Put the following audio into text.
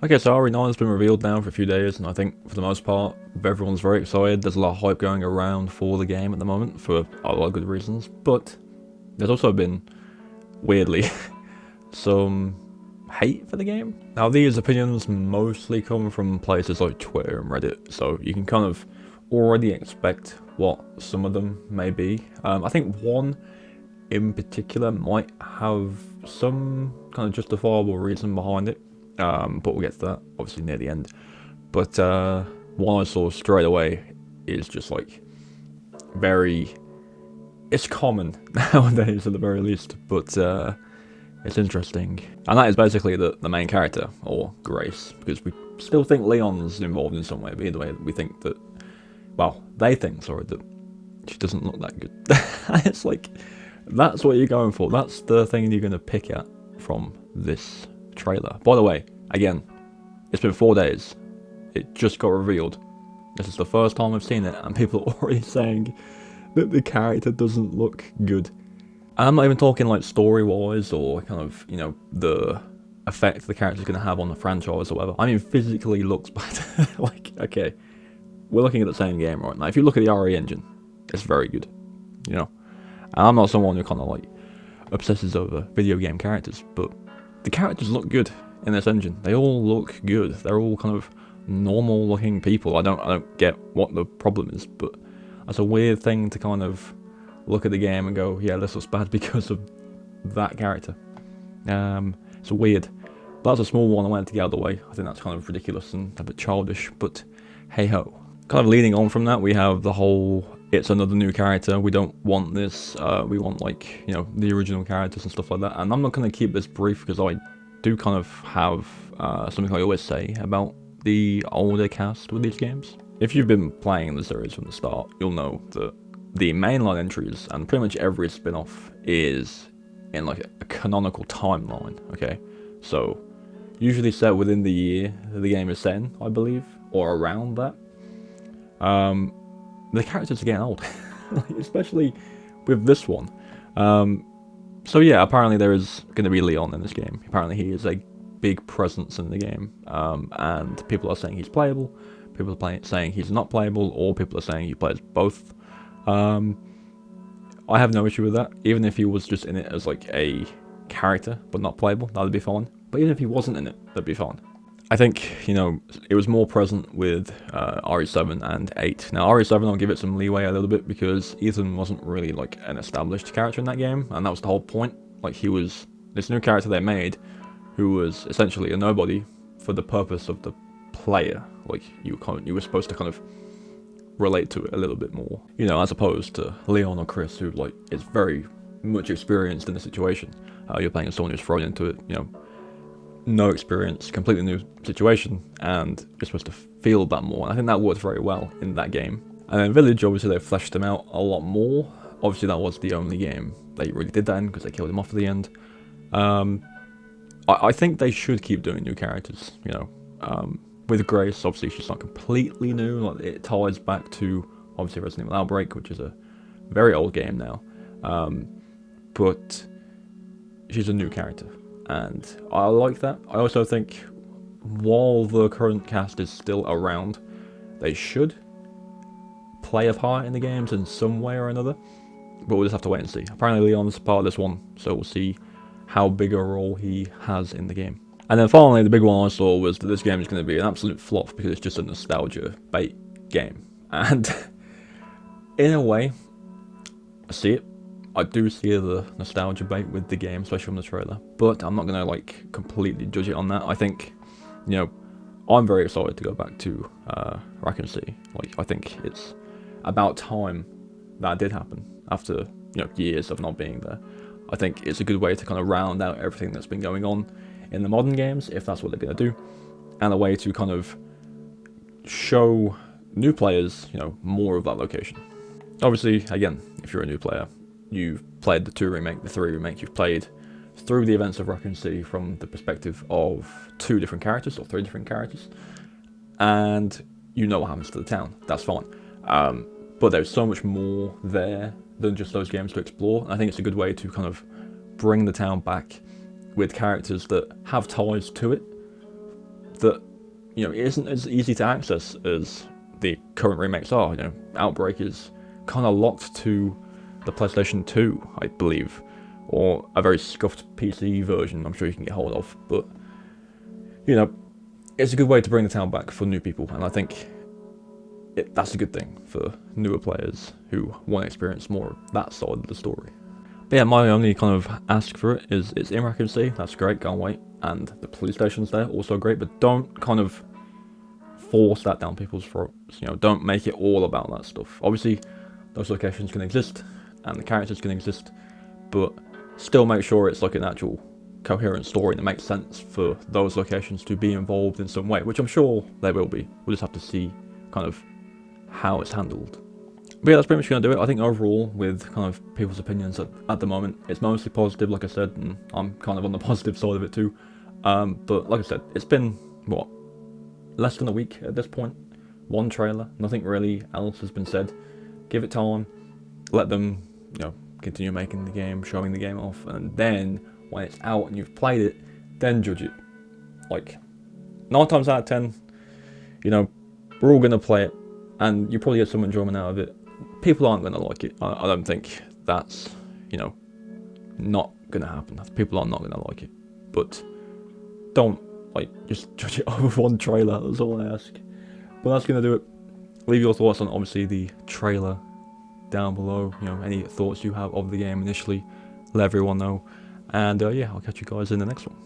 Okay, so RE9 has been revealed now for a few days, and I think for the most part, everyone's very excited. There's a lot of hype going around for the game at the moment for a lot of good reasons, but there's also been, weirdly, some hate for the game. Now, these opinions mostly come from places like Twitter and Reddit, so you can kind of already expect what some of them may be. I think one in particular might have some kind of justifiable reason behind it. But we'll get to that obviously near the end. But one I saw straight away is just like it's common nowadays at the very least, but it's interesting. And that is basically the main character, or Grace, because we still think Leon's involved in some way, but either way we think that, well, they think, sorry, that she doesn't look that good. It's like, that's what you're going for, that's the thing you're going to pick at from this trailer. By the way, again, it's been 4 days. It just got revealed. This is the first time I've seen it, and people are already saying that the character doesn't look good. And I'm not even talking like story-wise or kind of, you know, the effect the character's going to have on the franchise or whatever. I mean, physically looks bad. Like, okay, we're looking at the same game right now. If you look at the RE engine, it's very good, you know. And I'm not someone who kind of like obsesses over video game characters, but the characters look good in this engine. They all look good. They're all kind of normal looking people. I don't get what the problem is, but that's a weird thing to kind of look at the game and go, yeah, this looks bad because of that character. It's weird. But that's a small one I wanted to get out of the way. I think that's kind of ridiculous and a bit childish, but hey ho. Kind of leading on from that, we have the whole, it's another new character, we don't want this, we want, like, you know, the original characters and stuff like that. And I'm not going to keep this brief because I do kind of have something I always say about the older cast with these games. If you've been playing the series from the start, you'll know that the mainline entries and pretty much every spin-off is in like a canonical timeline, okay? So, usually set within the year the game is set in, I believe, or around that. The characters are getting old, especially with this one. So yeah, apparently there is going to be Leon in this game. Apparently he is a big presence in the game, and people are saying he's playable, people are saying he's not playable, or people are saying he plays both. I have no issue with that. Even if he was just in it as like a character, but not playable, that'd be fine. But even if he wasn't in it, that'd be fine. I think, you know, it was more present with RE7 and 8. Now, RE7, I'll give it some leeway a little bit because Ethan wasn't really like an established character in that game, and that was the whole point. Like, he was this new character they made who was essentially a nobody for the purpose of the player. Like, you were supposed to kind of relate to it a little bit more, you know, as opposed to Leon or Chris, who like is very much experienced in the situation. You're playing as someone who's thrown into it, you know, no experience, completely new situation, and you're supposed to feel that more. And I think that worked very well in that game. And then Village, obviously they fleshed him out a lot more. Obviously that was the only game they really did that in because they killed him off at the end. I think they should keep doing new characters, you know. With Grace, obviously she's not completely new, like it ties back to obviously Resident Evil Outbreak, which is a very old game now. But she's a new character, and I like that. I also think while the current cast is still around, they should play a part in the games in some way or another, but we'll just have to wait and see. Apparently Leon's part of this one, so we'll see how big a role he has in the game. And then finally, the big one I saw was that this game is going to be an absolute flop because it's just a nostalgia bait game. And in a way, I see it. I do see the nostalgia bait with the game, especially from the trailer. But I'm not going to like completely judge it on that. I think, you know, I'm very excited to go back to Raccoon City. Like, I think it's about time that did happen after, you know, years of not being there. I think it's a good way to kind of round out everything that's been going on in the modern games, if that's what they're going to do, and a way to kind of show new players, you know, more of that location. Obviously, again, if you're a new player, you've played the 2 remake, the 3 remake, you've played through the events of Raccoon City from the perspective of 2 different characters, or 3 different characters, and you know what happens to the town, that's fine. But there's so much more there than just those games to explore, and I think it's a good way to kind of bring the town back with characters that have ties to it that, you know, it isn't as easy to access as the current remakes are. You know, Outbreak is kind of locked to the PlayStation 2, I believe, or a very scuffed PC version I'm sure you can get hold of, but, you know, it's a good way to bring the town back for new people, and I think that's a good thing for newer players who want to experience more of that side of the story. But yeah, my only kind of ask for it is it's in Raccoon City, that's great, can't wait, and the police station's there, also great, but don't kind of force that down people's throats, you know, don't make it all about that stuff. Obviously, those locations can exist, and the characters can exist, but still make sure it's like an actual coherent story that makes sense for those locations to be involved in some way, which I'm sure they will be. We'll just have to see kind of how it's handled. But yeah, that's pretty much going to do it. I think overall, with kind of people's opinions at the moment, it's mostly positive, like I said, and I'm kind of on the positive side of it too. But like I said, it's been, what, less than a week at this point? One trailer, nothing really else has been said. Give it time, let them, you know, continue making the game, showing the game off, and then when it's out and you've played it, then judge it. Like, 9 times out of 10, you know, we're all going to play it, and you probably get some enjoyment out of it. People aren't going to like it. I don't think that's, you know, not going to happen. People are not going to like it. But don't, like, just judge it over one trailer. That's all I ask. But that's going to do it. Leave your thoughts on, obviously, the trailer down below. You know, any thoughts you have of the game initially, let everyone know. And yeah, I'll catch you guys in the next one.